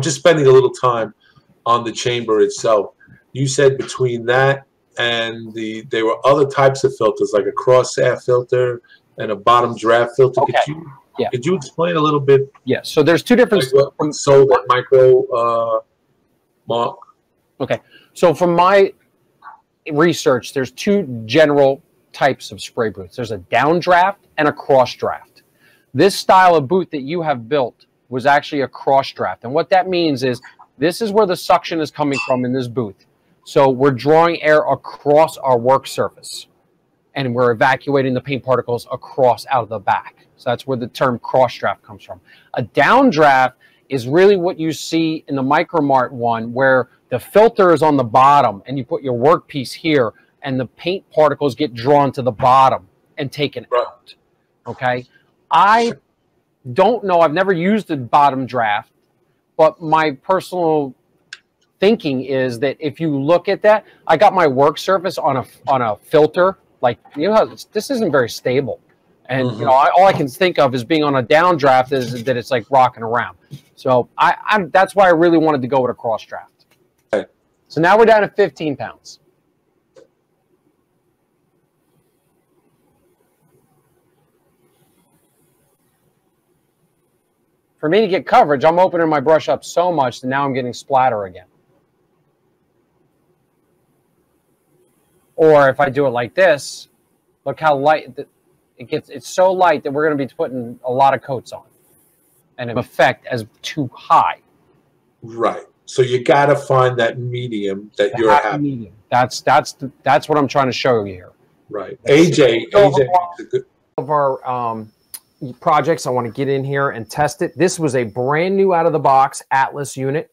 I'm just spending a little time on the chamber itself. You said between that and there were other types of filters, like a cross-air filter and a bottom draft filter. Okay. Could you explain a little bit? Yeah. So there's two different. Like what sold at Micro, Mark? Okay. So from my research, there's two general types of spray boots. There's a downdraft and a cross draft. This style of boot that you have built was actually a cross draft. And what that means is this is where the suction is coming from in this boot. So we're drawing air across our work surface and we're evacuating the paint particles across out of the back. So that's where the term cross draft comes from. A downdraft is really what you see in the Micromart one, where the filter is on the bottom and you put your workpiece here and the paint particles get drawn to the bottom and taken out. Okay. I don't know. I've never used a bottom draft, but my personal thinking is that if you look at that, I got my work surface on a filter. Like, you know, this isn't very stable. And, you know, all I can think of is being on a downdraft is that it's like rocking around. So that's why I really wanted to go with a cross draft. Okay. So now we're down to 15 pounds. For me to get coverage, I'm opening my brush up so much that now I'm getting splatter again. Or if I do it like this, look how light it gets. It's so light that we're going to be putting a lot of coats on, and in effect as too high. Right. So you got to find that medium that you're happy. Medium. That's what I'm trying to show you here. Right. AJ of our projects, I want to get in here and test it. This was a brand new out of the box Atlas unit,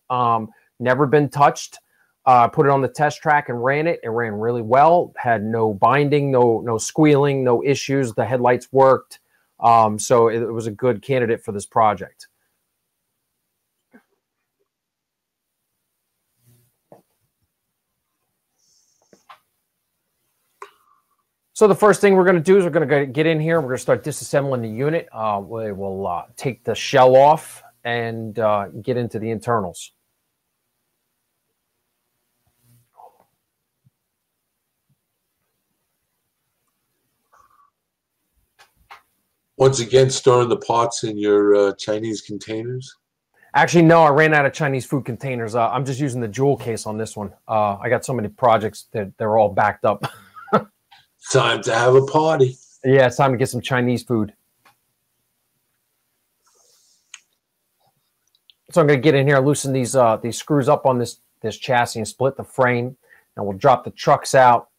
never been touched. Put it on the test track and ran it. It ran really well. Had no binding, no squealing, no issues. The headlights worked. So it was a good candidate for this project. So the first thing we're going to do is we're going to get in here. We're going to start disassembling the unit. We will take the shell off and get into the internals. Once again, storing the parts in your Chinese containers? Actually, no, I ran out of Chinese food containers. I'm just using the jewel case on this one. I got so many projects that they're all backed up. Time to have a party. Yeah, it's time to get some Chinese food. So I'm going to get in here, loosen these screws up on this chassis and split the frame. And we'll drop the trucks out.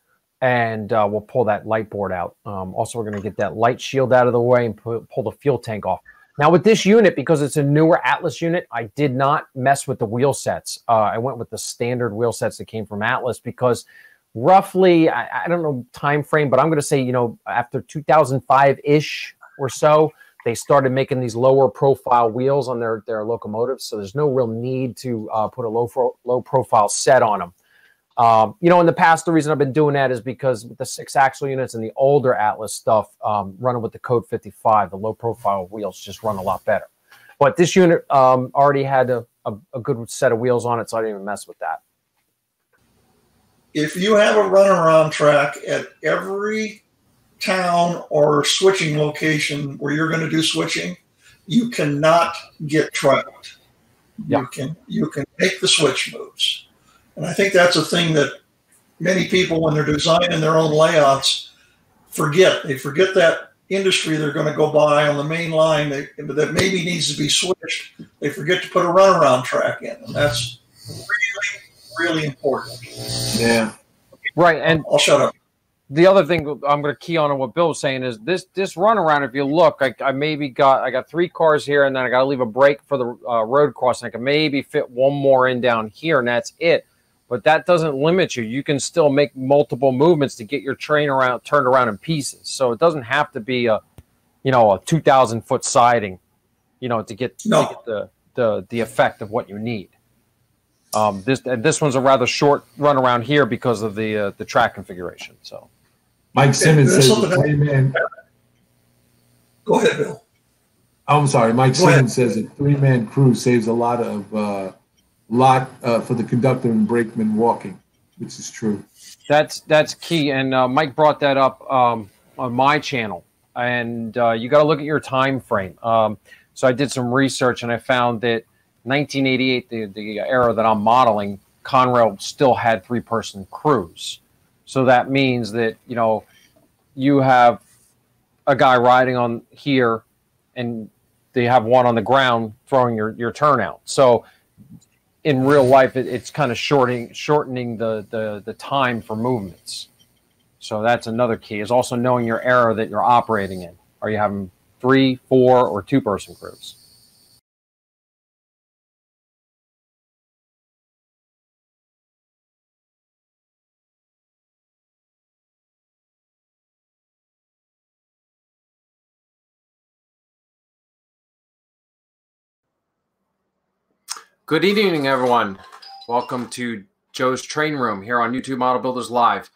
And we'll pull that light board out. Also, we're going to get that light shield out of the way and pull the fuel tank off. Now, with this unit, because it's a newer Atlas unit, I did not mess with the wheel sets. I went with the standard wheel sets that came from Atlas because roughly, I don't know time frame, but I'm going to say, you know, after 2005-ish or so, they started making these lower profile wheels on their locomotives. So there's no real need to put a low profile set on them. You know, in the past, the reason I've been doing that is because with the 6-axle units and the older Atlas stuff, running with the Code 55, the low-profile wheels just run a lot better. But this unit already had a good set of wheels on it, so I didn't even mess with that. If you have a runaround track at every town or switching location where you're going to do switching, you cannot get trapped. Yeah. You can make the switch moves. And I think that's a thing that many people, when they're designing their own layouts, forget. They forget that industry they're going to go by on the main line that maybe needs to be switched. They forget to put a runaround track in, and that's really, really important. Yeah. Right, and I'll shut up. The other thing I'm going to key on what Bill was saying is this runaround. If you look, I got 3 cars here, and then I got to leave a break for the road crossing. I can maybe fit one more in down here, and that's it. But that doesn't limit you. You can still make multiple movements to get your train turned around in pieces. So it doesn't have to be a 2,000-foot siding, to get the effect of what you need. This one's a rather short run around here because of the track configuration. So, Mike Simmons says a 3-man. Go ahead, Bill. I'm sorry. Mike Simmons says a 3-man crew saves a lot of lot for the conductor and brakeman walking, which is true. That's key, and Mike brought that up on my channel, and you got to look at your time frame. So I did some research, and I found that 1988, the era that I'm modeling, Conrail still had 3-person crews. So that means that, you know, you have a guy riding on here, and they have one on the ground throwing your turnout. So in real life, it's kind of shortening the time for movements. So that's another key, is also knowing your era that you're operating in. Are you having 3, 4, or 2-person crews? Good evening, everyone. Welcome to Joe's Train Room here on YouTube Model Builders Live.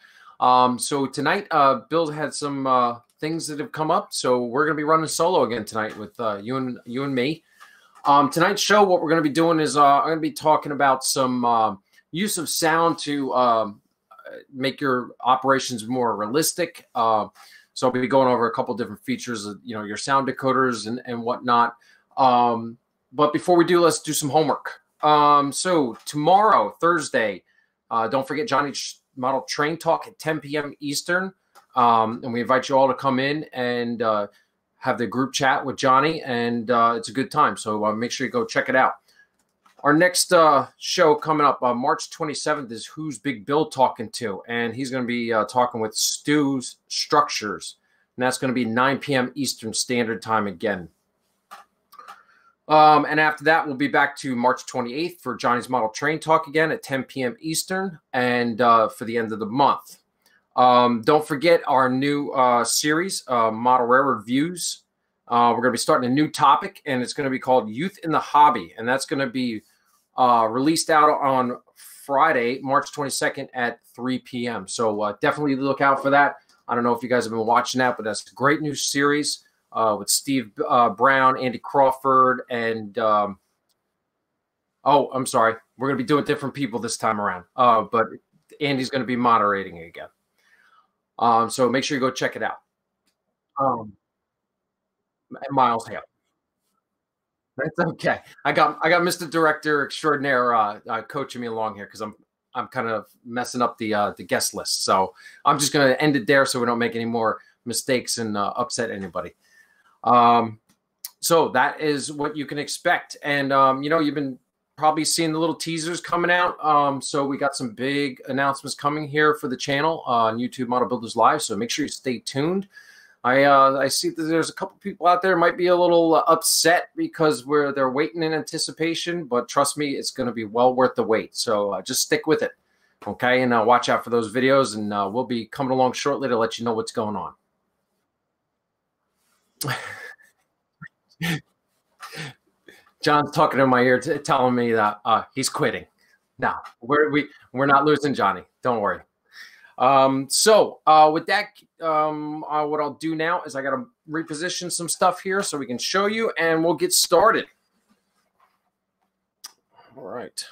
So tonight, Bill had some things that have come up, so we're going to be running solo again tonight with you and me. Tonight's show, what we're going to be doing is I'm going to be talking about some use of sound to make your operations more realistic. So I'll be going over a couple different features of, you know, your sound decoders and whatnot. But before we do, let's do some homework. So tomorrow, Thursday, don't forget Johnny's Model Train Talk at 10 p.m. Eastern. And we invite you all to come in and have the group chat with Johnny, and it's a good time. So make sure you go check it out. Our next show coming up on March 27th is Who's Big Bill Talking To? And he's going to be talking with Stu's Structures. And that's going to be 9 p.m. Eastern Standard Time again. And after that, we'll be back to March 28th for Johnny's Model Train Talk again at 10 p.m. Eastern, and for the end of the month. Don't forget our new series, Model Railroad Views. We're going to be starting a new topic, and it's going to be called Youth in the Hobby, and that's going to be released out on Friday, March 22nd at 3 p.m. So definitely look out for that. I don't know if you guys have been watching that, but that's a great new series. With Steve Brown, Andy Crawford, and oh, I'm sorry. We're going to be doing different people this time around. But Andy's going to be moderating again. So make sure you go check it out. And Miles Hale. That's okay. I got Mr. Director Extraordinaire coaching me along here because I'm kind of messing up the guest list. So I'm just going to end it there so we don't make any more mistakes and upset anybody. So that is what you can expect. And, you know, you've been probably seeing the little teasers coming out. So we got some big announcements coming here for the channel on YouTube Model Builders Live. So make sure you stay tuned. I see that there's a couple people out there might be a little upset because they're waiting in anticipation, but trust me, it's going to be well worth the wait. So just stick with it. Okay. And watch out for those videos, and we'll be coming along shortly to let you know what's going on. John's talking in my ear, telling me that he's quitting. No, we're not losing Johnny. Don't worry. So with that, what I'll do now is I got to reposition some stuff here so we can show you, and we'll get started. All right.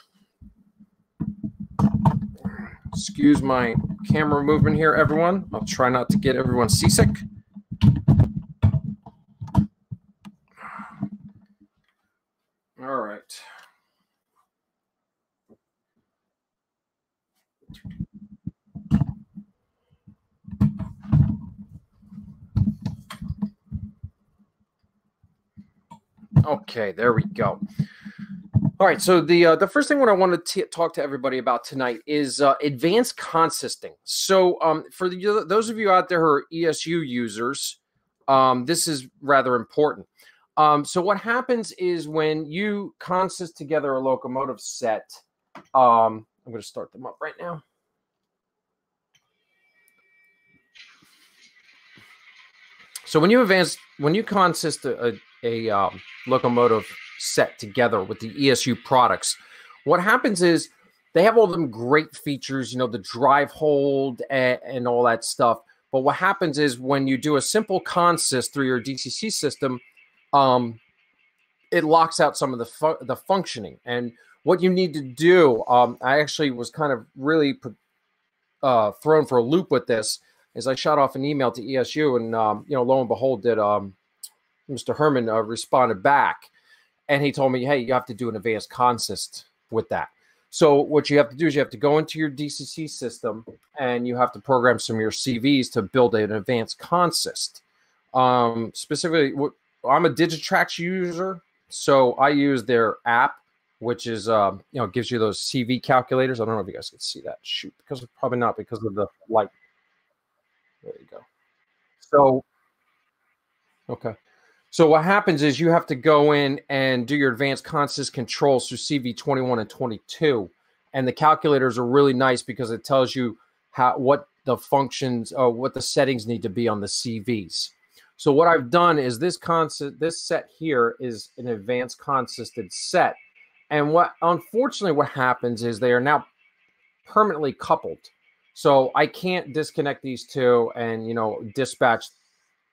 Excuse my camera movement here, everyone. I'll try not to get everyone seasick. All right. Okay, there we go. All right, so the first thing what I want to talk to everybody about tonight is advanced consisting. So for those of you out there who are ESU users, this is rather important. So what happens is when you consist together a locomotive set, I'm going to start them up right now. So when you consist a locomotive set together with the ESU products, what happens is they have all them great features, you know, the drive hold and all that stuff. But what happens is when you do a simple consist through your DCC system, it locks out some of the functioning. And what you need to do, I actually was kind of really thrown for a loop with this, is I shot off an email to ESU, and lo and behold, did Mr. Herman responded back, and he told me, hey, you have to do an advanced consist with that. So what you have to do is you have to go into your DCC system, and you have to program some of your CVs to build an advanced consist. Specifically, I'm a Digitrax user, so I use their app, which is gives you those CV calculators. I don't know if you guys can see that. Shoot, because probably not because of the light. There you go. So okay. So what happens is you have to go in and do your advanced consist controls through CV 21 and 22. And the calculators are really nice because it tells you what the functions or what the settings need to be on the CVs. So what I've done is this set here is an advanced consisted set. And unfortunately what happens is they are now permanently coupled. So I can't disconnect these two and dispatch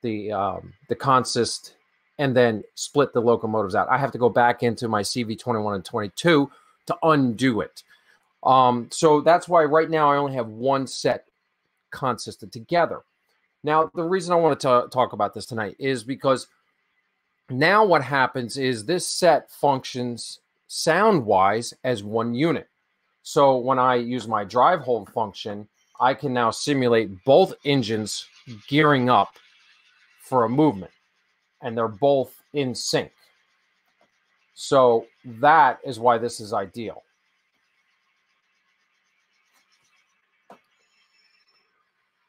the consist and then split the locomotives out. I have to go back into my CV 21 and 22 to undo it. So that's why right now I only have one set consisted together. Now, the reason I wanted to talk about this tonight is because now what happens is this set functions sound-wise as one unit. So when I use my drive hold function, I can now simulate both engines gearing up for a movement, and they're both in sync. So that is why this is ideal.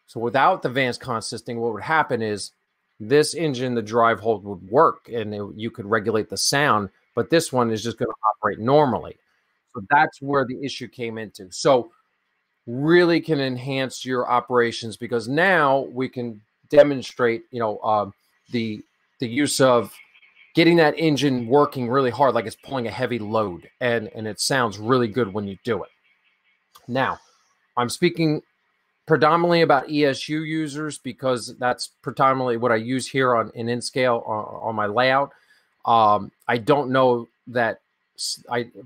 So without the advanced consisting, what would happen is this engine, the drive hold would work, and you could regulate the sound, but this one is just going to operate normally. So that's where the issue came into. So really can enhance your operations because now we can demonstrate, the use of getting that engine working really hard, like it's pulling a heavy load, and it sounds really good when you do it. Now, I'm speaking predominantly about ESU users because that's predominantly what I use here in InScale on my layout. I don't know that,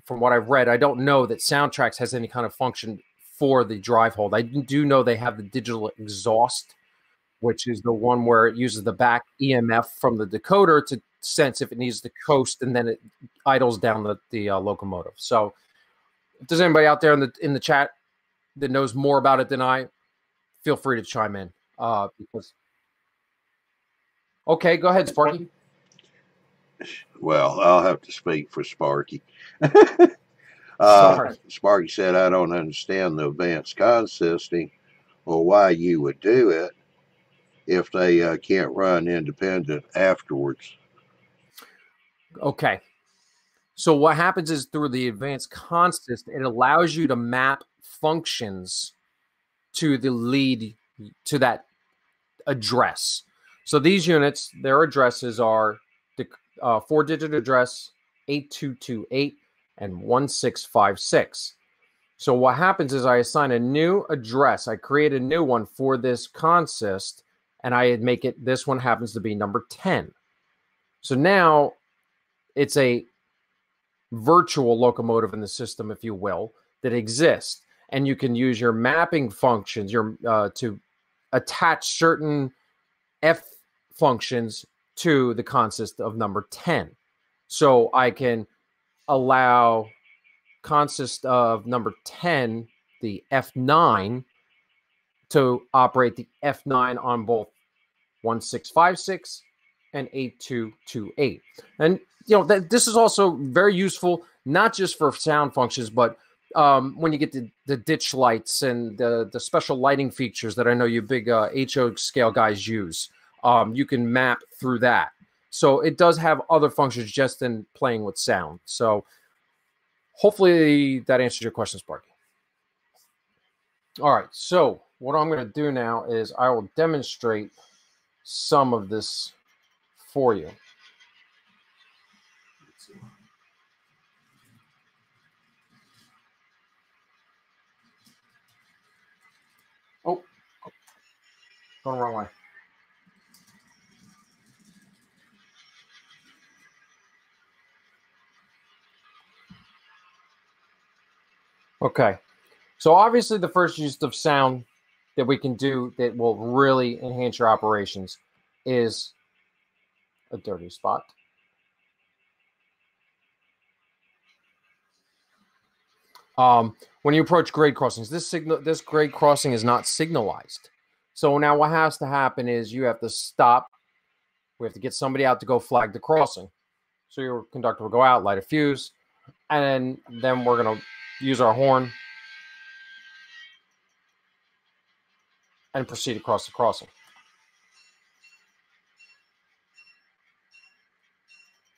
from what I've read, I don't know that Soundtrax has any kind of function for the drive hold. I do know they have the digital exhaust, which is the one where it uses the back EMF from the decoder to sense if it needs to coast, and then it idles down the locomotive. So if there's anybody out there in the chat that knows more about it than I, feel free to chime in. Okay, go ahead, Sparky. Well, I'll have to speak for Sparky. Sorry. Sparky said, I don't understand the advanced consisting or why you would do it if they can't run independent afterwards. Okay. So what happens is through the advanced consist, it allows you to map functions to the lead, to that address. So these units, their addresses are the 4-digit address 8228 and 1656. So what happens is I assign a new address. I create a new one for this consist, and I make it, this one happens to be number 10. So now it's a virtual locomotive in the system, if you will, that exists. And you can use your mapping functions to attach certain F functions to the consist of number 10. So I can allow consist of number 10, the F9, to operate the F9 on both 1656 and 8228. And this is also very useful, not just for sound functions, but when you get the ditch lights and the special lighting features that I know you big HO scale guys use, you can map through that. So it does have other functions just in playing with sound. So hopefully that answers your question, Sparky. All right, so what I'm going to do now is I will demonstrate some of this for you. Oh, going the wrong way. Okay. So obviously the first use of sound that we can do that will really enhance your operations is a dirty spot. When you approach grade crossings, this grade crossing is not signalized. So now what has to happen is you have to stop. We have to get somebody out to go flag the crossing. So your conductor will go out, light a fuse, and then we're going to use our horn and proceed across the crossing.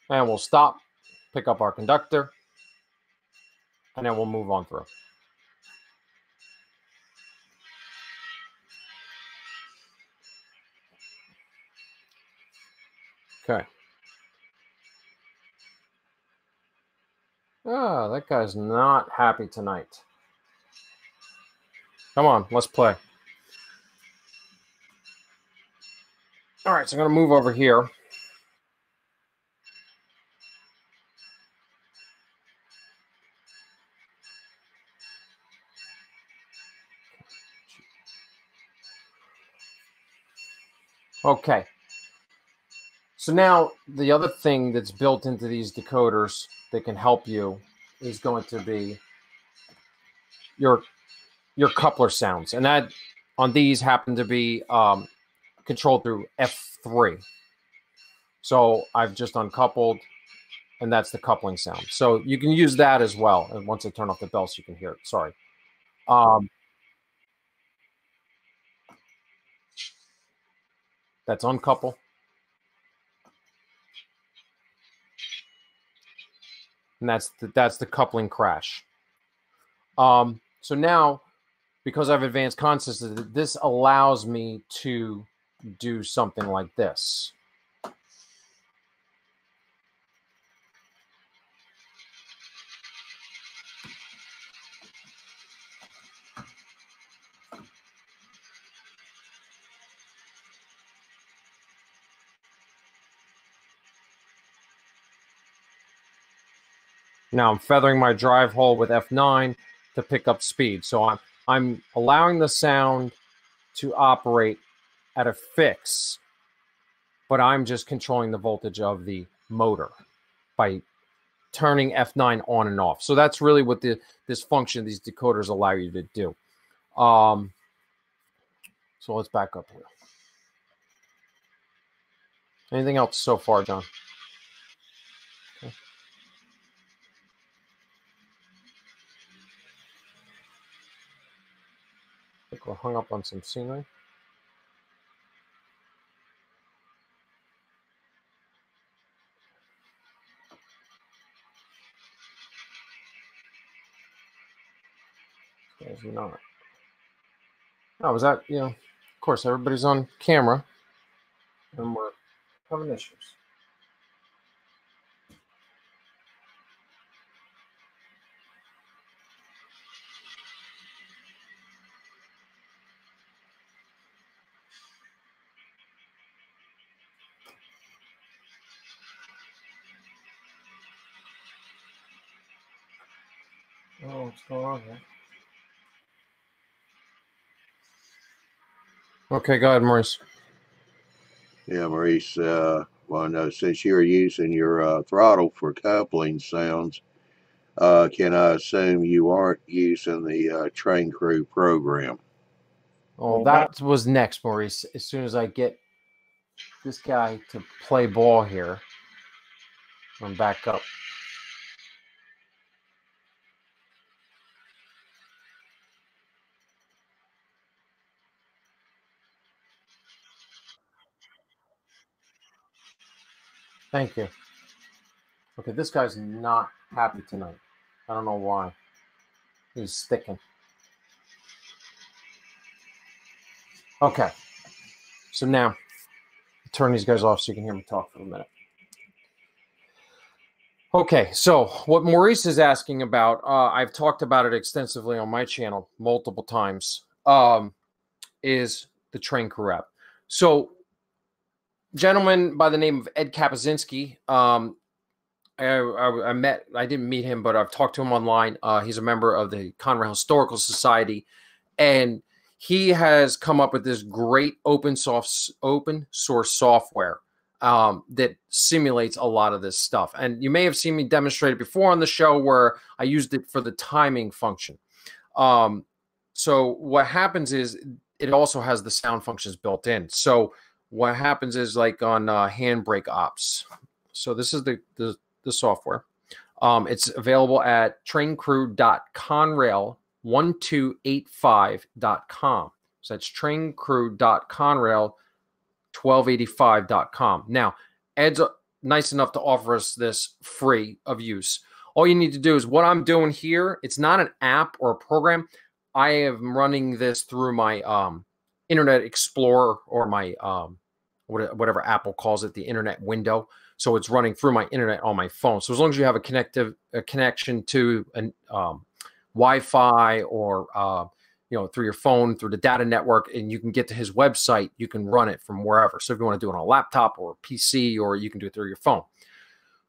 And we'll stop, pick up our conductor, and then we'll move on through. Okay. Oh, that guy's not happy tonight. Come on, let's play. All right, so I'm going to move over here. Okay. So now the other thing that's built into these decoders that can help you is going to be your coupler sounds. And that on these happen to be controlled through F3. So I've just uncoupled, and that's the coupling sound. So you can use that as well. And once I turn off the bell so you can hear it. Sorry. That's uncouple. And that's the coupling crash. So now, because I've advanced consistency, this allows me to do something like this. Now I'm feathering my drive hole with F9 to pick up speed. So I'm allowing the sound to operate at a fix, but I'm just controlling the voltage of the motor by turning F9 on and off. So that's really what this function, these decoders allow you to do. So let's back up here. Anything else so far, John? Okay. I think we're hung up on some scenery. There's not. Oh, was that, of course, everybody's on camera and we're having issues. Oh, what's going on here? Okay, go ahead, Maurice. Yeah, Maurice, well, no, since you're using your throttle for coupling sounds, can I assume you aren't using the train crew program? Oh, that was next, Maurice. As soon as I get this guy to play ball here, I'm back up. Thank you. Okay, this guy's not happy tonight. I don't know why. He's sticking. Okay. So now, turn these guys off so you can hear me talk for a minute. Okay, so what Maurice is asking about, I've talked about it extensively on my channel multiple times, is the train crew app. So, gentleman by the name of Ed Kapuzinski I didn't meet him, but I've talked to him online. He's a member of the Conrail Historical Society, and he has come up with this great open source software that simulates a lot of this stuff. And you may have seen me demonstrate it before on the show where I used it for the timing function. So what happens is it also has the sound functions built in. So what happens is like on handbrake ops. So this is the software. It's available at traincrew.conrail1285.com. So that's traincrew.conrail1285.com. Now, Ed's nice enough to offer us this free of use. All you need to do is what I'm doing here. It's not an app or a program. I am running this through my Internet Explorer or my whatever Apple calls it, the Internet window. So it's running through my internet on my phone. So as long as you have a connection to an Wi-Fi or through your phone, through the data network, and you can get to his website, you can run it from wherever. So if you want to do it on a laptop or a PC, or you can do it through your phone.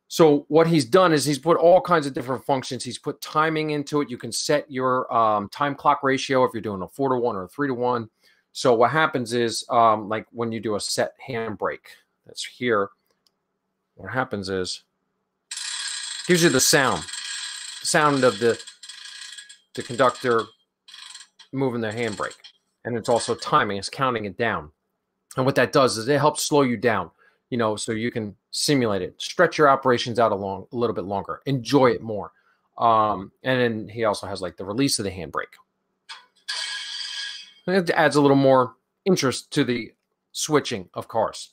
So what he's done is he's put all kinds of different functions. He's put timing into it. You can set your time clock ratio if you're doing a 4-to-1 or a 3-to-1. So what happens is like when you do a set handbrake, that's here. What happens is it gives you the sound of the conductor moving the handbrake, and it's also timing. It's counting it down, and what that does is it helps slow you down. So you can simulate it, stretch your operations out a little bit longer, enjoy it more. And then he also has like the release of the handbrake. It adds a little more interest to the switching of cars.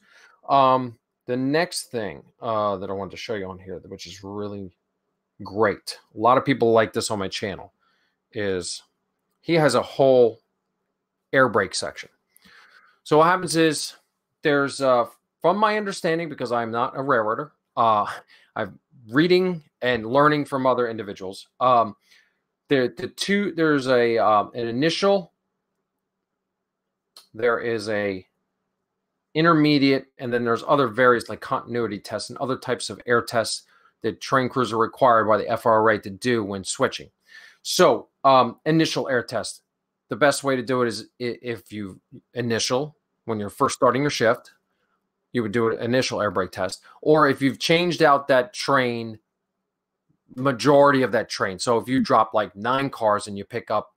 The next thing that I wanted to show you on here, which is really great, a lot of people like this on my channel, is he has a whole air brake section. So what happens is there's, from my understanding, because I'm not a railroader, I'm reading and learning from other individuals. There's an initial, there is a intermediate, and then there's other various like continuity tests and other types of air tests that train crews are required by the FRA to do when switching. So initial air test, the best way to do it is if you when you're first starting your shift, you would do an initial air brake test. Or if you've changed out that train, majority of that train. So if you drop like 9 cars and you pick up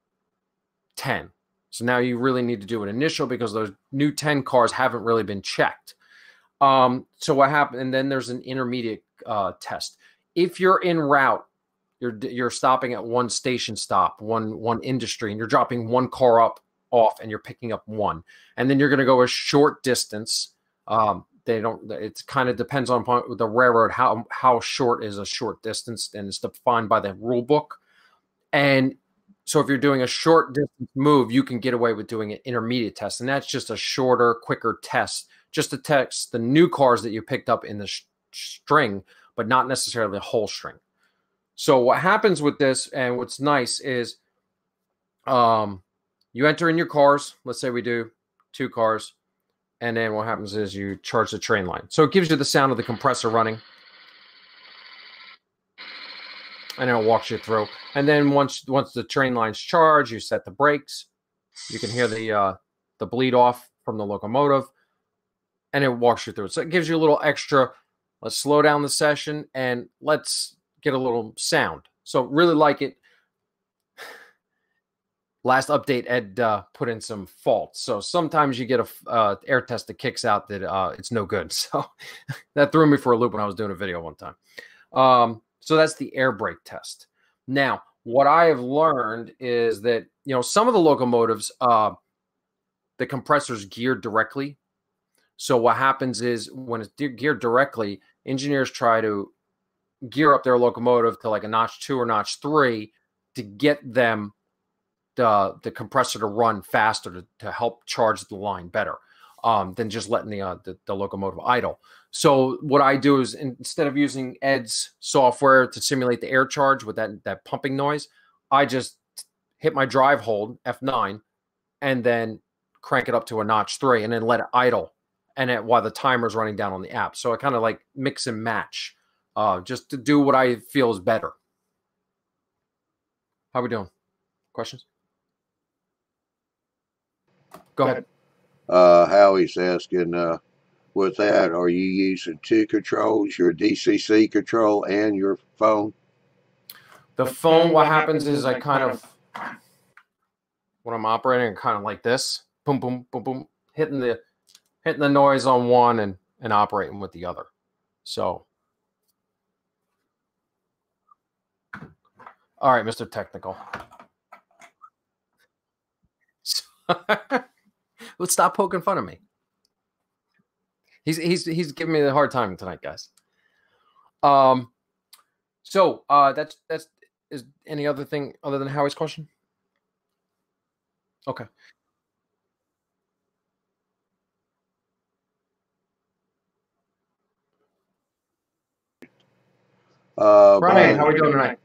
10, so now you really need to do an initial because those new 10 cars haven't really been checked. So what happened? And then there's an intermediate test. If you're en route, you're stopping at one station stop, one industry, and you're dropping 1 car off, and you're picking up 1, and then you're going to go a short distance. It kind of depends on the railroad how short is a short distance, and it's defined by the rule book. And so if you're doing a short distance move, you can get away with doing an intermediate test. And that's just a shorter, quicker test, just to test the new cars that you picked up in the string, but not necessarily the whole string. So what happens with this, and what's nice is you enter in your cars. Let's say we do 2 cars. And then what happens is you charge the train line. So it gives you the sound of the compressor running. And it walks you through. And then once the train line's charged, you set the brakes. You can hear the bleed off from the locomotive, and it walks you through it. So it gives you a little extra. Let's slow down the session and let's get a little sound. So really like it. Last update, Ed put in some faults. So sometimes you get a air test that kicks out that it's no good. So that threw me for a loop when I was doing a video one time. So that's the air brake test. Now, what I have learned is that, some of the locomotives, the compressor's geared directly. So what happens is when it's geared directly, engineers try to gear up their locomotive to like a notch 2 or notch 3 to get them the compressor to run faster to help charge the line better than just letting the locomotive idle. So what I do is instead of using Ed's software to simulate the air charge with that pumping noise, I just hit my drive hold, F9, and then crank it up to a notch 3 and then let it idle while the timer's running down on the app. So I kind of like mix and match just to do what I feel is better. How we doing? Questions? Go ahead. Howie's asking, with that, are you using two controls, your DCC control and your phone? The phone, what happens is I kind of, when I'm operating, kind of like this, boom, boom, boom, boom, hitting the noise on one and operating with the other. So, all right, Mr. Technical. Let's stop poking fun of me. He's giving me the hard time tonight, guys. So that's is any other thing other than Howie's question? Okay. Brian, how are we doing tonight?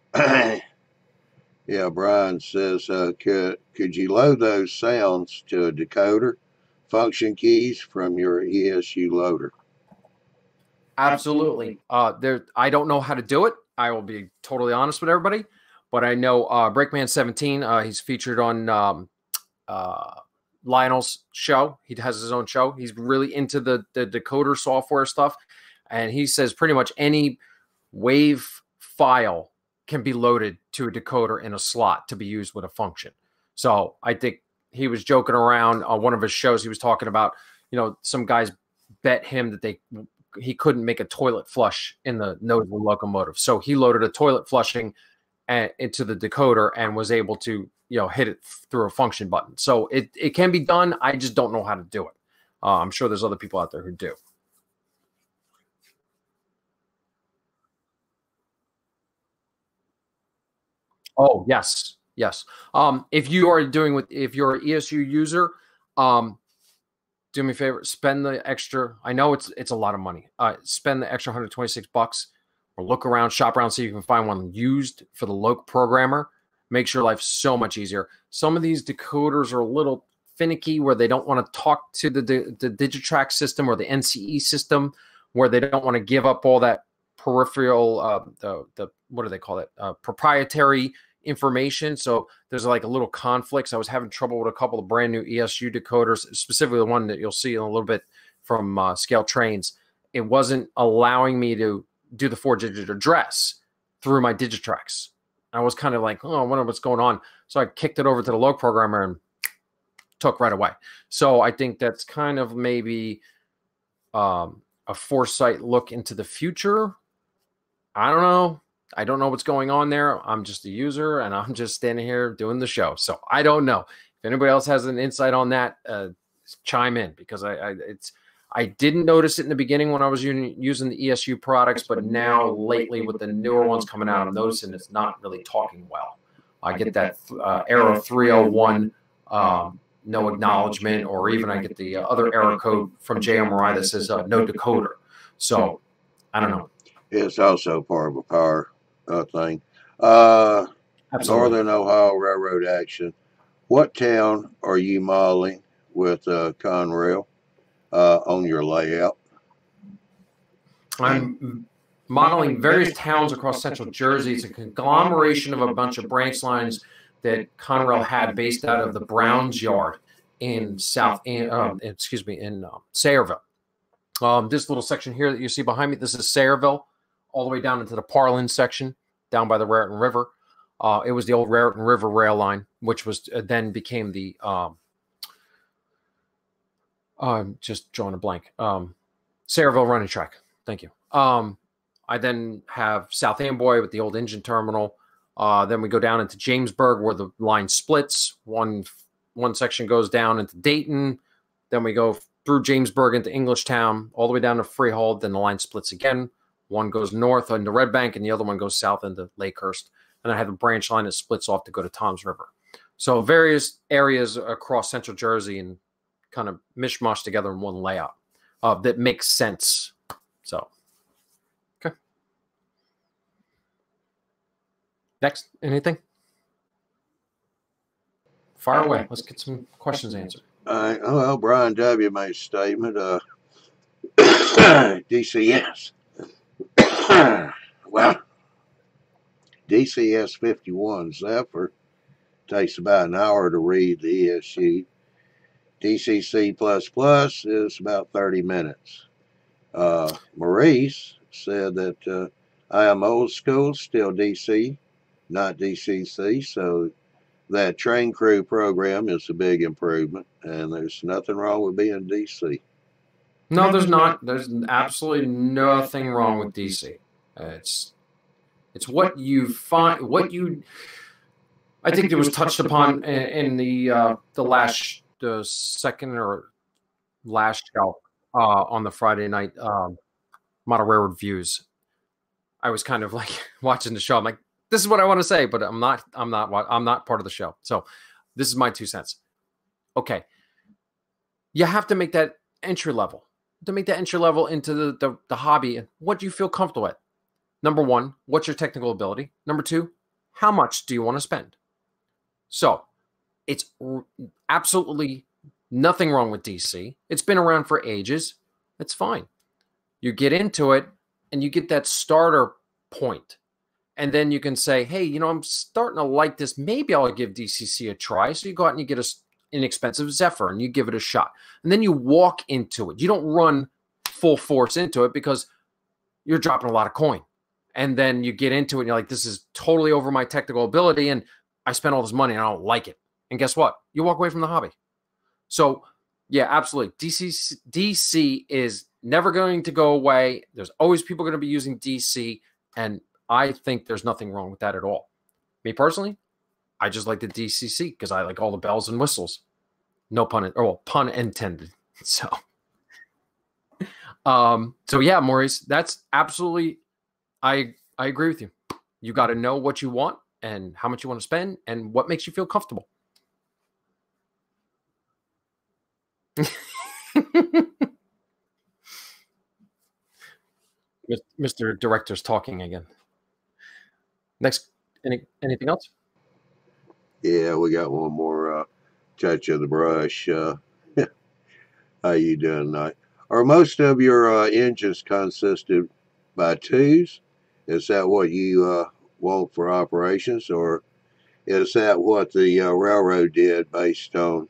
Yeah, Brian says, could you load those sounds to a decoder function keys from your ESU loader? Absolutely. I don't know how to do it. I will be totally honest with everybody, but I know Brakeman 17. He's featured on Lionel's show. He has his own show. He's really into the decoder software stuff, and he says pretty much any wave file can be loaded to a decoder in a slot to be used with a function. So I think he was joking around on one of his shows. He was talking about, some guys bet him that he couldn't make a toilet flush in the nose of the locomotive. So he loaded a toilet flushing into the decoder and was able to, hit it through a function button. So it can be done. I just don't know how to do it. I'm sure there's other people out there who do. Oh, yes. Yes. If you're an ESU user, do me a favor, spend the extra. I know it's a lot of money. Spend the extra $126 or look around, shop around, see if you can find one used for the local programmer. Makes your life so much easier. Some of these decoders are a little finicky where they don't want to talk to the Digitrax system or the NCE system, where they don't want to give up all that peripheral, what do they call it? Proprietary information. So there's like a little conflicts. I was having trouble with a couple of brand new ESU decoders, specifically the one that you'll see in a little bit from Scale Trains. It wasn't allowing me to do the 4-digit address through my Digitrax. I was kind of like, I wonder what's going on. So I kicked it over to the local programmer and took right away. So I think that's kind of maybe a foresight look into the future. I don't know. I don't know what's going on there. I'm just a user, and I'm just standing here doing the show. So I don't know. If anybody else has an insight on that, chime in, because I didn't notice it in the beginning when I was using the ESU products, but now lately with the newer ones coming out, I'm noticing it's not really talking well. I get that error 301, no acknowledgement, or even I get the other error code from JMRI that says no decoder. So I don't know. It's also part of a power thing. Northern Ohio Railroad action. What town are you modeling with Conrail on your layout? I'm modeling various towns across central Jersey. It's a conglomeration of a bunch of branch lines that Conrail had based out of the Browns Yard in Sayreville. This little section here that you see behind me, this is Sayreville, all the way down into the Parlin section, down by the Raritan River. It was the old Raritan River rail line, which was then became the I'm just drawing a blank. Sayreville running track. Thank you. I then have South Amboy with the old engine terminal. Then we go down into Jamesburg where the line splits. One section goes down into Dayton. Then we go through Jamesburg into Englishtown, all the way down to Freehold. Then the line splits again. One goes north into Red Bank, and the other one goes south into Lakehurst. And I have a branch line that splits off to go to Toms River. So various areas across central Jersey and kind of mishmash together in one layout that makes sense. So, okay. Next, anything? Fire away. Let's get some questions answered. Well, Brian W. made a statement. DCS. Well, DCS 51 Zephyr takes about an hour to read the ESU. DCC++ is about 30 minutes. Maurice said that I am old school, still DC, not DCC, so that train crew program is a big improvement, and there's nothing wrong with being DC. No, there's not. There's absolutely nothing wrong with DC. It's what you find, what you. I think it was touched upon in the second or last show on the Friday night model railroad views. I was kind of like watching the show. I'm like, this is what I want to say, but I'm not part of the show. So this is my 2 cents. Okay. You have to make that entry level. To make that entry level into the hobby, and what do you feel comfortable at? Number 1, what's your technical ability? Number 2, how much do you want to spend? So it's absolutely nothing wrong with DC. It's been around for ages. It's fine. You get into it and you get that starter point. And then you can say, hey, you know, I'm starting to like this. Maybe I'll give DCC a try. So you go out and you get an inexpensive Zephyr and you give it a shot. And then you walk into it. You don't run full force into it because you're dropping a lot of coin. And then you get into it and you're like, this is totally over my technical ability. And I spent all this money and I don't like it. And guess what? You walk away from the hobby. So yeah, absolutely. DC is never going to go away. There's always people going to be using DC. And I think there's nothing wrong with that at all. Me personally, I just like the DCC because I like all the bells and whistles. No pun, or well, pun intended. So yeah, Maurice, that's absolutely, I agree with you. You got to know what you want and how much you want to spend and what makes you feel comfortable. Mr. Director's talking again. Next, anything else? Yeah, we got one more touch of the brush. How you doing tonight? Are most of your engines consisted by 2s? Is that what you want for operations, or is that what the railroad did based on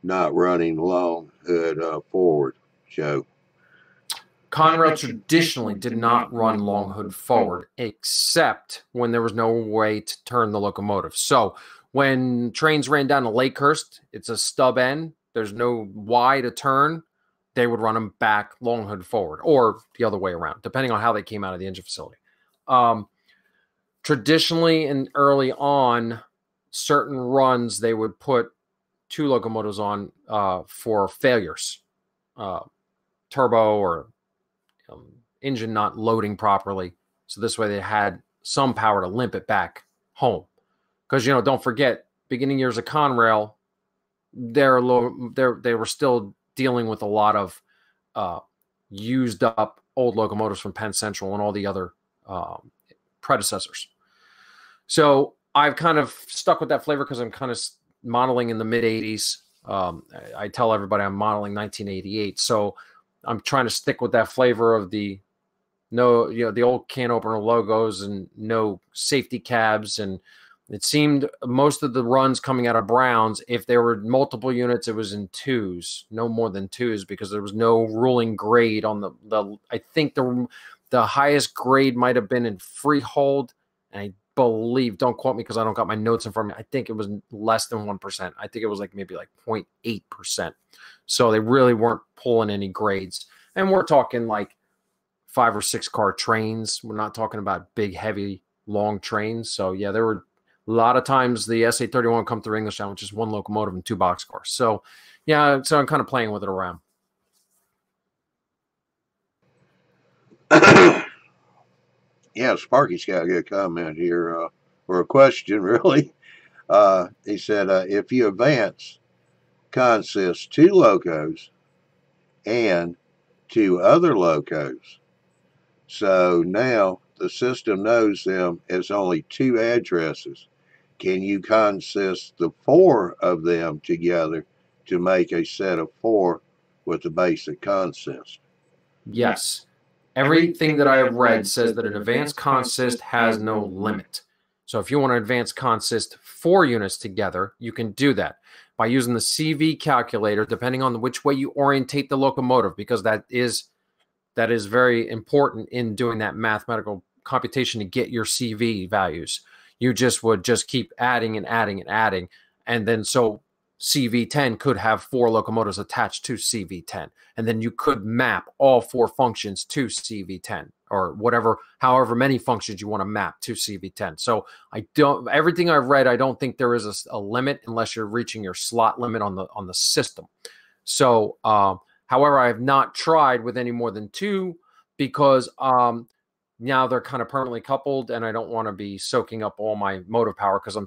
not running long hood forward, Joe? Conrail traditionally did not run long hood forward, except when there was no way to turn the locomotive. So when trains ran down to Lakehurst, it's a stub end. There's no Y to turn. They would run them back long hood forward, or the other way around, depending on how they came out of the engine facility. Traditionally and early on, certain runs, they would put 2 locomotives on for failures, turbo or engine not loading properly. So this way they had some power to limp it back home. Because, you know, don't forget, beginning years of Conrail, they were still dealing with a lot of used up old locomotives from Penn Central and all the other predecessors. So I've kind of stuck with that flavor because I'm kind of modeling in the mid 80s. I tell everybody I'm modeling 1988. So I'm trying to stick with that flavor of the the old can opener logos and no safety cabs. And it seemed most of the runs coming out of Browns, if there were multiple units, it was in 2s, no more than 2s, because there was no ruling grade on the I think the highest grade might have been in freehold. And I believe, don't quote me because I don't got my notes in front of me, I think it was less than 1%. I think it was maybe 0.8%. So they really weren't pulling any grades. And we're talking 5 or 6 car trains. We're not talking about big, heavy, long trains. So yeah, there were a lot of times the SA31 come through Englishtown, which is 1 locomotive and 2 boxcars. So yeah, so I'm kind of playing with it around. Yeah, Sparky's got a good comment here, or a question, really. He said, if you advance consists 2 locos and 2 other locos, so now the system knows them as only 2 addresses. Can you consist the 4 of them together to make a set of 4 with the basic consist? Yes. Everything that I have read says that an advanced consist has no limit. So if you want to advance consist 4 units together, you can do that by using the CV calculator, depending on which way you orientate the locomotive, because that is very important in doing that mathematical computation to get your CV values. You would just keep adding and adding and adding. And then so CV10 could have 4 locomotives attached to CV10. And then you could map all 4 functions to CV10 or however many functions you want to map to CV10. So everything I've read, I don't think there is a limit unless you're reaching your slot limit on the system. So, however, I have not tried with any more than 2 because now they're kind of permanently coupled, and I don't want to be soaking up all my motive power because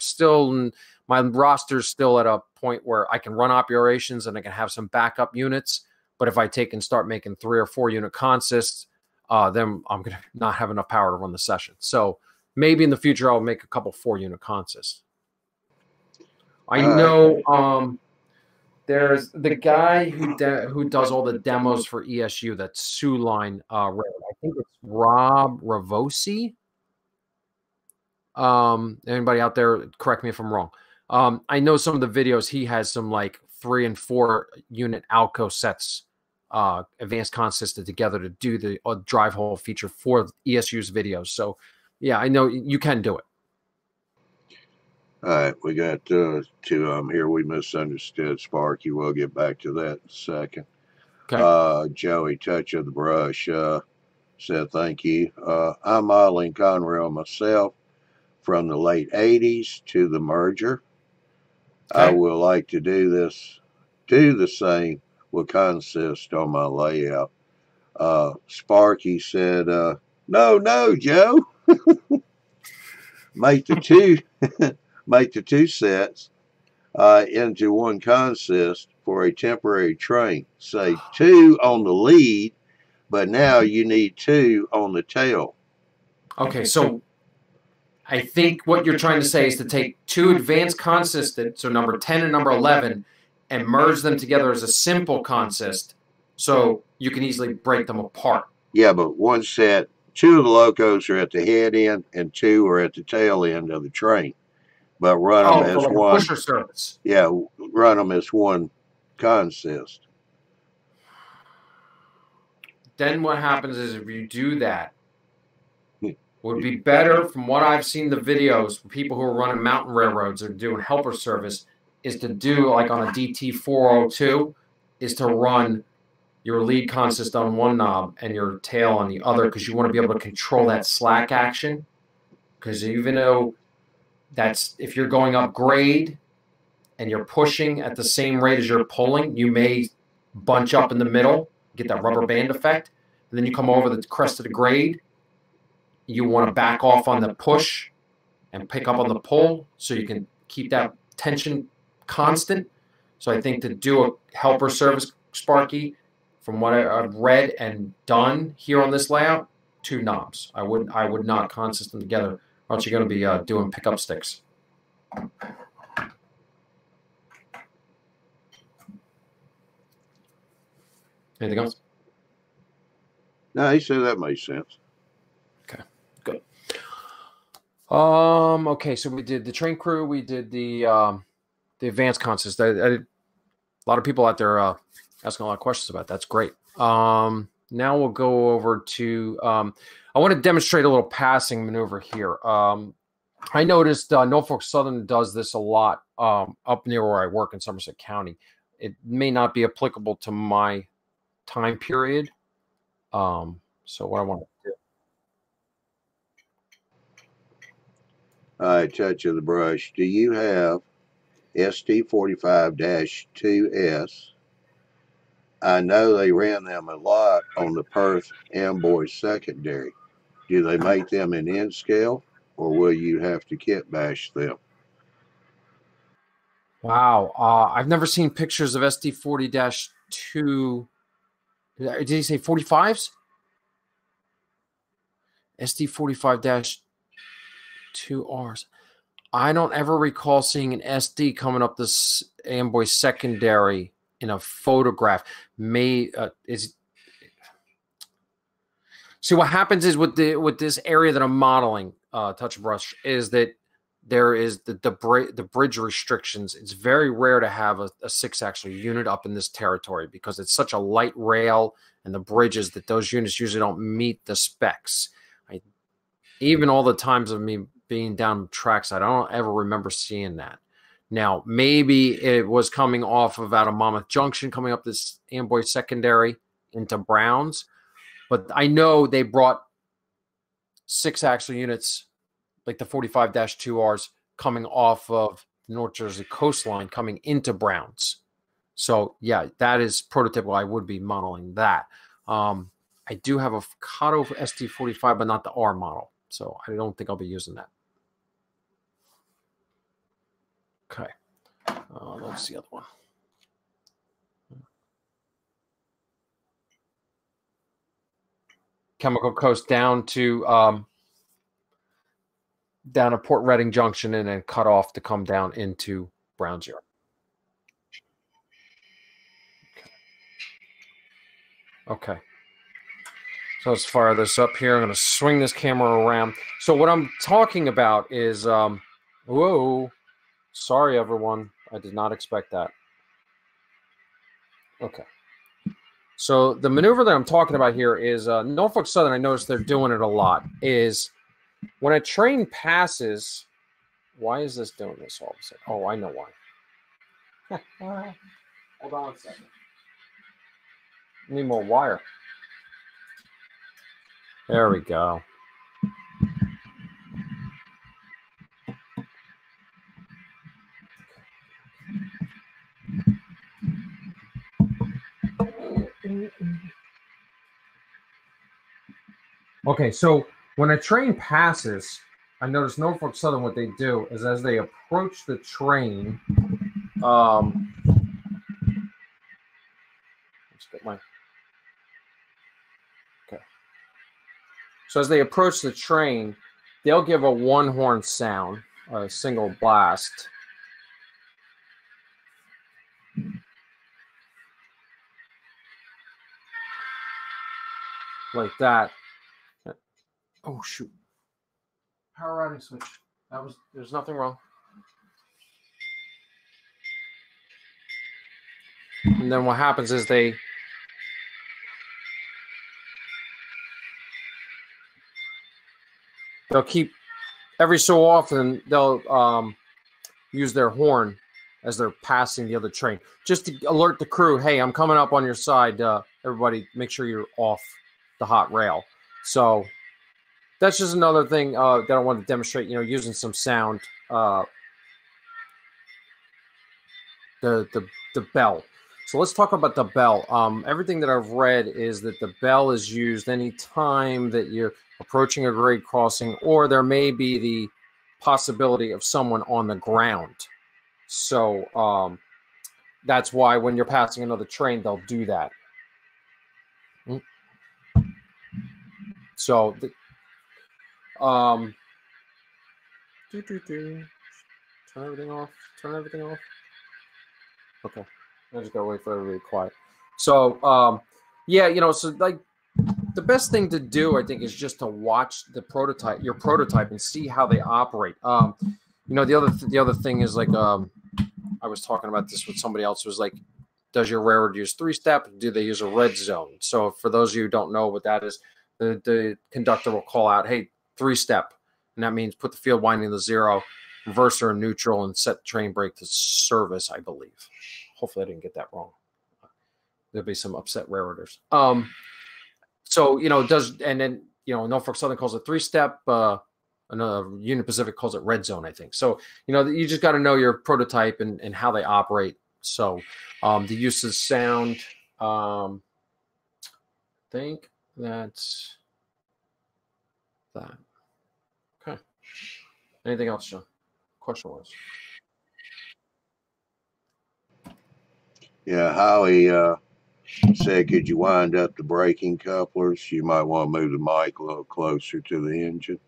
my roster's still at a point where I can run operations and I can have some backup units. But if I take and start making 3 or 4 unit consists, then I'm going to not have enough power to run the session. So maybe in the future I'll make a couple 4 unit consists. I know. There's the guy who does all the demos for ESU, that's Sioux Line Railroad. I think it's Rob Ravosi. Anybody out there, correct me if I'm wrong. I know some of the videos he has some like 3 and 4 unit Alco sets, advanced consisted together to do the drive hole feature for ESU's videos. So yeah, I know you can do it. All right, we got 2 here. We misunderstood Sparky. We'll get back to that in a second. Okay. Joey Touch of the Brush said, thank you. I'm modeling Conrail myself from the late 80s to the merger. Okay. I would like to do the same with consist on my layout. Sparky said, no, Joe. Make the 2 sets into 1 consist for a temporary train. Say 2 on the lead, but now you need 2 on the tail. Okay, so I think what you're trying to say is to take 2 advanced consistent, so number 10 and number 11, and merge them together as a simple consist so you can easily break them apart. Yeah, but 1 set, 2 of the locos are at the head end and 2 are at the tail end of the train. But run them as like 1 pusher service. Yeah, run them as 1 consist. Then what happens is if you do that, would be better from what I've seen the videos for people who are running mountain railroads or doing helper service is to do like on a DT 402 is to run your lead consist on 1 knob and your tail on the other, because you want to be able to control that slack action. Because even though if you're going up grade and you're pushing at the same rate as you're pulling, you may bunch up in the middle, get that rubber band effect. And then you come over the crest of the grade. You want to back off on the push and pick up on the pull so you can keep that tension constant. So I think to do a helper service, Sparky, from what I've read and done here on this layout, 2 knobs. I would not consist them together, or else you're going to be doing pickup sticks. Anything else? No, he said that makes sense. Okay, good. Okay, so we did the train crew, we did the advanced consist. A lot of people out there asking a lot of questions about that. That's great. Now we'll go over to I want to demonstrate a little passing maneuver here. I noticed Norfolk Southern does this a lot up near where I work in Somerset County. It may not be applicable to my time period. So what I want to do. All right, Touch of the Brush. Do you have ST45-2S? I know they ran them a lot on the Perth Amboy secondary. Do they make them in N scale, or will you have to kit bash them? Wow. I've never seen pictures of SD40-2. Did he say 45s? SD45-2Rs. I don't ever recall seeing an SD coming up this Amboy secondary in a photograph. See, what happens is with this area that I'm modeling, touch and brush, is that there is the bridge restrictions. It's very rare to have a 6-axle unit up in this territory because it's such a light rail, and the bridges that those units usually don't meet the specs. Even all the times of me being down tracks, I don't ever remember seeing that. Now, maybe it was coming off of out of Monmouth Junction, coming up this Amboy Secondary into Browns. But I know they brought 6-axle units like the 45-2Rs coming off of the North Jersey coastline coming into Browns. So, yeah, that is prototypical. I would be modeling that. I do have a Kato ST45, but not the R model. So I don't think I'll be using that. Okay. Let's see the other one. Chemical Coast down to Port Reading Junction and then cut off to come down into Browns Yard. Okay. So let's fire this up here. I'm going to swing this camera around. So what I'm talking about is, whoa, sorry, everyone. I did not expect that. Okay. So the maneuver that I'm talking about here is Norfolk Southern, I noticed they're doing it a lot, is when a train passes, why is this doing this all of a sudden? Oh, I know why. Hold on a second. I need more wire. There we go. Okay, so when a train passes, I notice Norfolk Southern, what they do is as they approach the train, let's get my, okay. So as they approach the train, they'll give a one-horn sound, a single blast. Like that. Oh, shoot. Power routing switch. There's nothing wrong. And then what happens is they'll keep, every so often, they'll use their horn as they're passing the other train, just to alert the crew, hey, I'm coming up on your side. Everybody, make sure you're off the hot rail. So that's just another thing that I want to demonstrate, using some sound. The bell. So let's talk about the bell. Everything that I've read is that the bell is used any time that you're approaching a grade crossing, or there may be the possibility of someone on the ground. So that's why when you're passing another train, they'll do that. So, turn everything off. Turn everything off. Okay, I just gotta wait for everybody to be quiet. So, yeah, so like the best thing to do, I think, is just to watch your prototype, and see how they operate. The other thing is like, I was talking about this with somebody else. Was like, does your railroad use 3-step? Do they use a red zone? So for those of you who don't know what that is, the conductor will call out, hey, 3-step. And that means put the field winding to 0, reverser in neutral, and set train brake to service, I believe. Hopefully I didn't get that wrong. There'll be some upset railroaders. So, Norfolk Southern calls it 3-step. Another Union Pacific calls it red zone, I think. So, you just got to know your prototype and how they operate. So, the use of sound, I think that's that. Okay. Anything else, John? Question was. Yeah, Howie said, could you wind up the braking couplers? You might want to move the mic a little closer to the engine.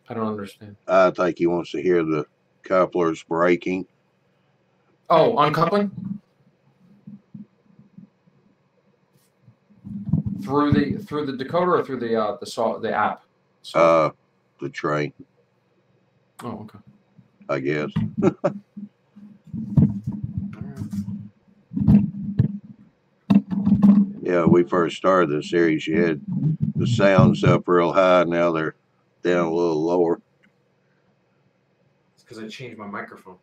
I don't understand. I think he wants to hear the couplers braking. Oh, uncoupling? Through the decoder or through the app? The train. Oh, okay. I guess. Yeah, we first started the series, you had the sounds up real high. Now they're down a little lower. It's because I changed my microphone.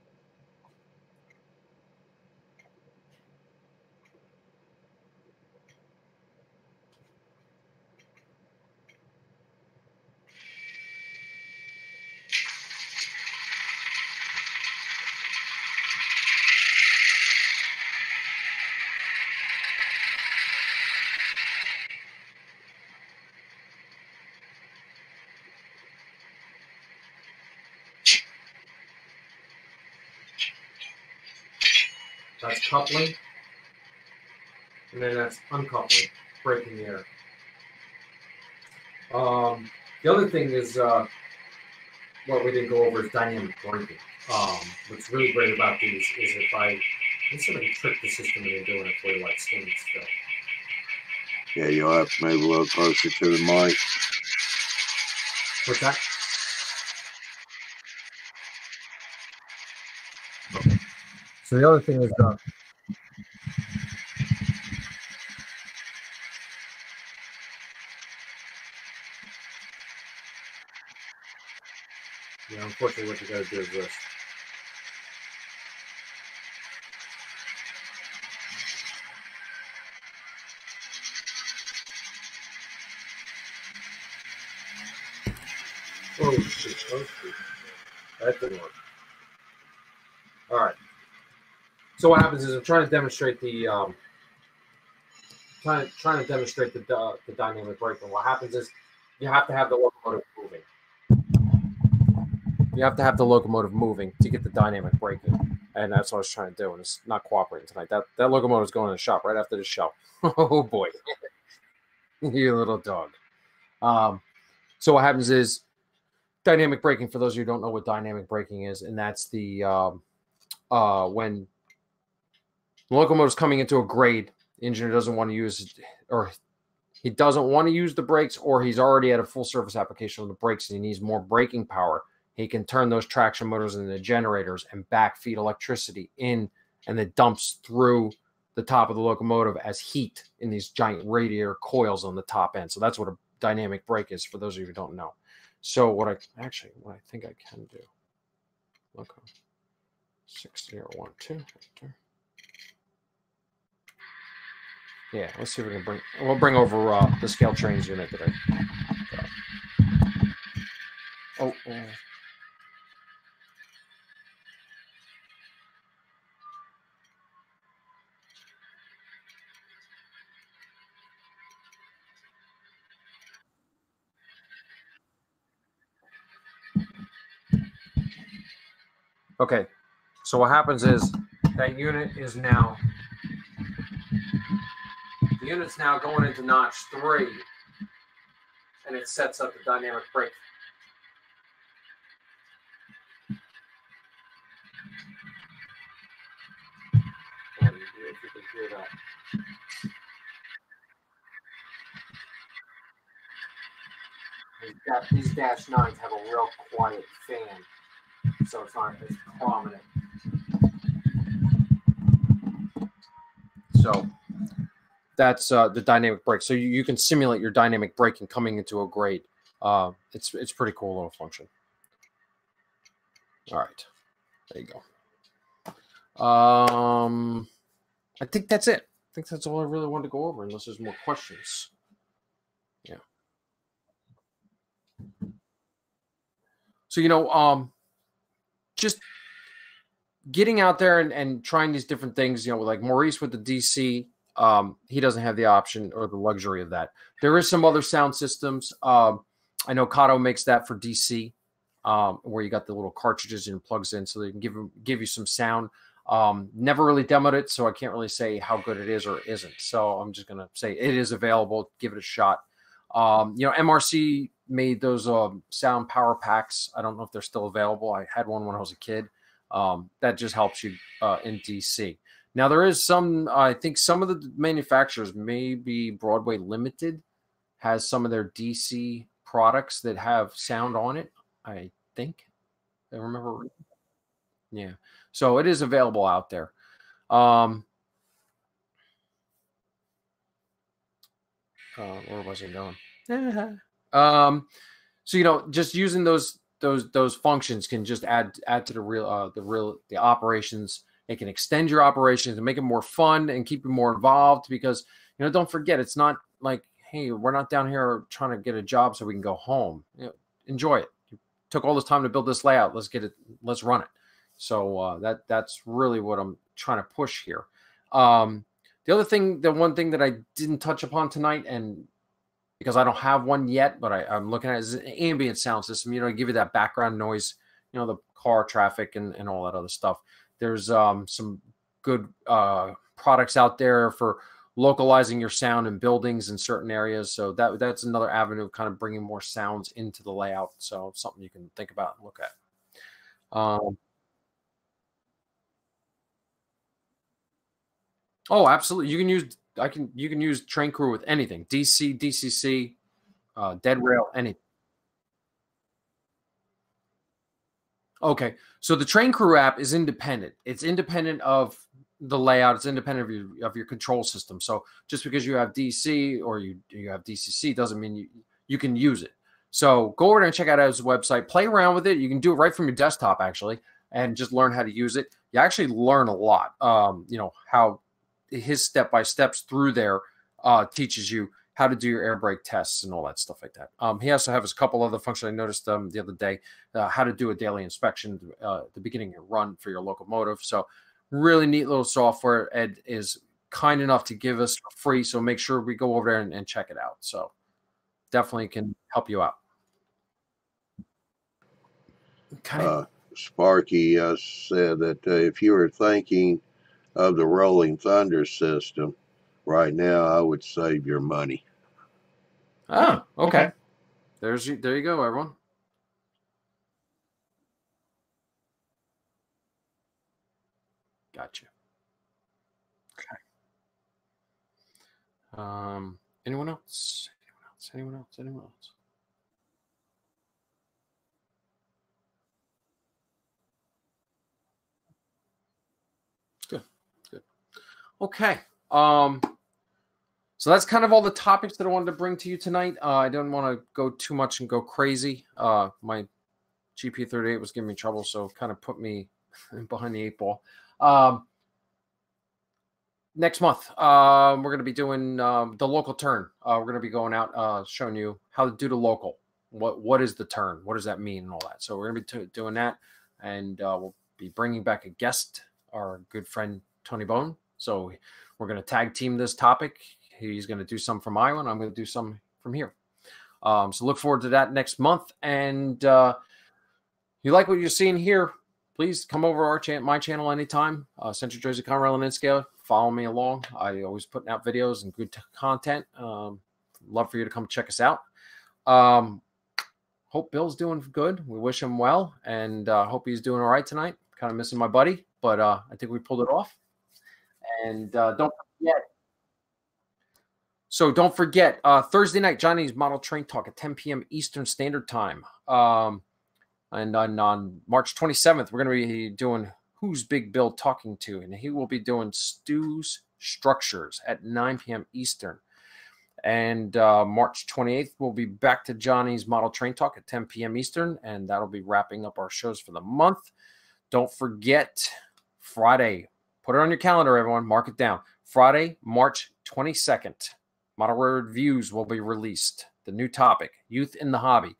That's coupling. And then that's uncoupling, braking the air. The other thing is, what we didn't go over is dynamic braking. What's really great about these is if I sort of trick the system into doing it for you like standing still. Yeah, you'll have to move a little closer to the mic. What's that? So the other thing is, yeah, unfortunately, what you got to do is this. Oh, shoot. Oh, shoot. That didn't work. All right. So what happens is I'm trying to demonstrate the trying to demonstrate the dynamic braking. What happens is you have to have the locomotive moving. You have to have the locomotive moving to get the dynamic braking, and that's what I was trying to do. And it's not cooperating tonight. That locomotive is going in the shop right after the show. Oh boy, you little dog. So what happens is dynamic braking. For those of you who don't know what dynamic braking is, and that's the when the locomotive's coming into a grade, the engineer doesn't want to use, or he doesn't want to use the brakes, or he's already at a full surface application on the brakes and he needs more braking power. He can turn those traction motors into generators and backfeed electricity in, and it dumps through the top of the locomotive as heat in these giant radiator coils on the top end. So that's what a dynamic brake is, for those of you who don't know. So what I think I can do. Okay. 6012. Yeah, let's see if we can we'll bring over the scale trains unit that I got. Oh. Okay, so what happens is that unit is now, the unit's now going into notch 3, and it sets up the dynamic brake. And if you can hear that. These Dash 9s have a real quiet fan, so it's not as prominent. So that's the dynamic brake. So you can simulate your dynamic braking coming into a grade. It's pretty cool little function. All right, there you go. I think that's it. I think that's all I really wanted to go over, unless there's more questions. Yeah. So just getting out there and trying these different things, like Maurice with the DC, he doesn't have the option or the luxury of that. There is some other sound systems. I know Kato makes that for DC, where you got the little cartridges and plugs in, so they can give you some sound. Never really demoed it, so I can't really say how good it is or isn't. So I'm just gonna say it is available. Give it a shot. MRC made those sound power packs. I don't know if they're still available. I had one when I was a kid. That just helps you in DC. Now there is some, I think some of the manufacturers, maybe Broadway Limited, has some of their DC products that have sound on it. I think I remember. Yeah, so it is available out there. Where was it going? So just using those functions can just add to the operations. It can extend your operations and make it more fun and keep you more involved, because don't forget, it's not like, hey, we're not down here trying to get a job so we can go home. Enjoy it. You took all this time to build this layout. Let's get it. Let's run it. So that's really what I'm trying to push here. The one thing that I didn't touch upon tonight, and because I don't have one yet, but I'm looking at it, is an ambient sound system. Give you that background noise, the car traffic and all that other stuff. There's some good products out there for localizing your sound in buildings in certain areas. So that's another avenue of kind of bringing more sounds into the layout. So something you can think about and look at. Oh, absolutely. You can use Train Crew with anything. DC, DCC, dead rail, anything. Okay. So the Train Crew app is independent. It's independent of the layout. It's independent of your control system. So just because you have DC or you have DCC doesn't mean you can use it. So go over there and check out his website. Play around with it. You can do it right from your desktop, actually, and just learn how to use it. You actually learn a lot. How his step-by-steps through there teaches you how to do your air brake tests and all that stuff like that. He also has a couple other functions. I noticed the other day, how to do a daily inspection at the beginning of your run for your locomotive. So really neat little software. Ed is kind enough to give us for free, so make sure we go over there and check it out. So definitely can help you out. Okay. Sparky said that if you were thinking of the Rolling Thunder system right now, I would save your money. Oh, okay. There you go, everyone. Gotcha. Okay. Anyone else? Anyone else? Good. Okay. So that's kind of all the topics that I wanted to bring to you tonight. I didn't want to go too much and go crazy. My GP38 was giving me trouble, so it kind of put me behind the 8 ball. Next month, we're going to be doing the local turn. We're going to be going out showing you how to do the local. What is the turn? What does that mean and all that? So we're going to be doing that, and we'll be bringing back a guest, our good friend Tony Bone. So we're going to tag team this topic. He's going to do some from Iowa, and I'm going to do some from here. So look forward to that next month. And you like what you're seeing here, please come over my channel anytime. Central Jersey Conrail and N-Scale. Follow me along. I always putting out videos and good content. Love for you to come check us out. Hope Bill's doing good. We wish him well, and hope he's doing all right tonight. Kind of missing my buddy, but I think we pulled it off. And don't forget, Thursday night, Johnny's Model Train Talk at 10 p.m. Eastern Standard Time. And on March 27th, we're going to be doing Who's Big Bill Talking To? And he will be doing Stu's Structures at 9 p.m. Eastern. And March 28th, we'll be back to Johnny's Model Train Talk at 10 p.m. Eastern. And that'll be wrapping up our shows for the month. Don't forget, Friday. Put it on your calendar, everyone. Mark it down. Friday, March 22nd. Model Railroad Reviews will be released. The new topic, Youth in the Hobby.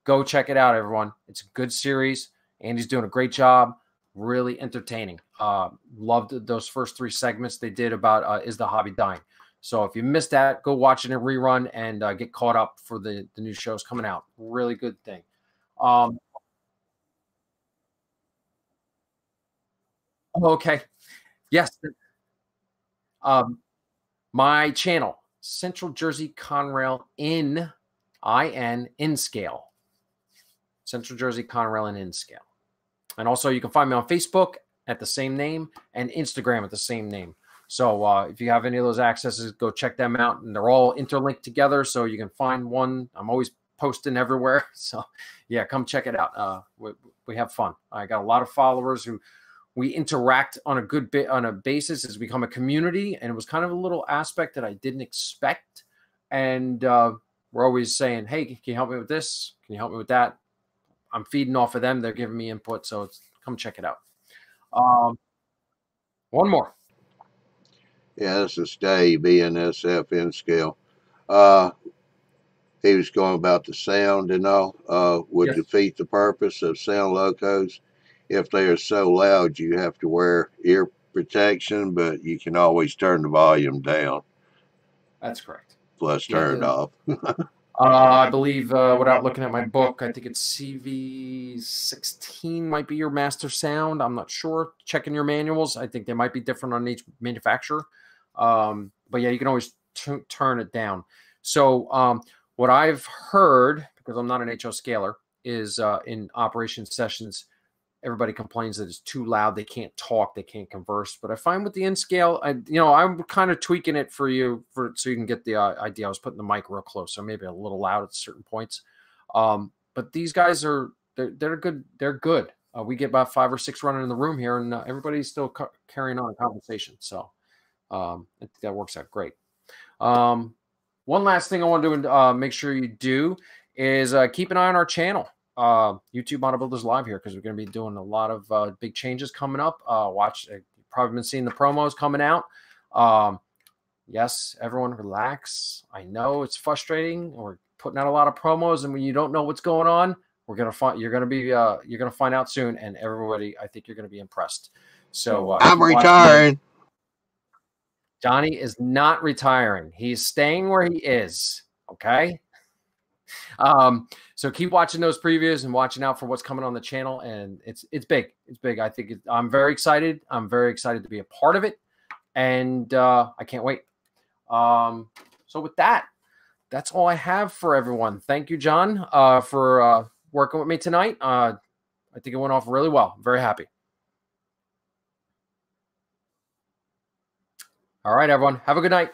Go check it out, everyone. It's a good series. Andy's doing a great job. Really entertaining. Loved those first 3 segments they did about Is the Hobby Dying? So if you missed that, go watch it in a rerun and get caught up for the new shows coming out. Really good thing. Okay. Yes. My channel, Central Jersey Conrail in scale. Central Jersey Conrail in scale. And also you can find me on Facebook at the same name and Instagram at the same name. So if you have any of those accesses, go check them out. And they're all interlinked together, so you can find one. I'm always posting everywhere. So, yeah, come check it out. We have fun. I got a lot of followers who we interact on a basis. It's become a community, and it was kind of a little aspect that I didn't expect. And we're always saying, hey, can you help me with this? Can you help me with that? I'm feeding off of them. They're giving me input, so come check it out. One more. Yeah, this is Dave, BNSF in scale. He was going about the sound and all, would Yes. defeat the purpose of sound locos. If they are so loud, you have to wear ear protection, but you can always turn the volume down. That's correct. Plus turn it off. I believe, without looking at my book, I think it's CV16 might be your master sound. I'm not sure. Checking your manuals. I think they might be different on each manufacturer. But yeah, you can always turn it down. So what I've heard, because I'm not an HO scaler, is in operation sessions, everybody complains that it's too loud. They can't talk. They can't converse. But I find with the in scale, I'm kind of tweaking it for you so you can get the idea. I was putting the mic real close, so maybe a little loud at certain points. But these guys they're good. They're good. We get about 5 or 6 running in the room here, and everybody's still carrying on a conversation. So I think that works out great. One last thing I want to make sure you do is keep an eye on our channel. YouTube Bodybuilders Live here, because we're going to be doing a lot of big changes coming up. You've probably been seeing the promos coming out. Yes, everyone relax. I know it's frustrating. We're putting out a lot of promos, and when you don't know what's going on, you're going to find out soon, and everybody, I think you're going to be impressed. So I'm retiring. Johnny is not retiring. He's staying where he is. Okay. So keep watching those previews and watching out for what's coming on the channel. And it's big. It's big. I think I'm very excited. I'm very excited to be a part of it. And I can't wait. So with that, that's all I have for everyone. Thank you, John, for working with me tonight. I think it went off really well. I'm very happy. All right, everyone. Have a good night.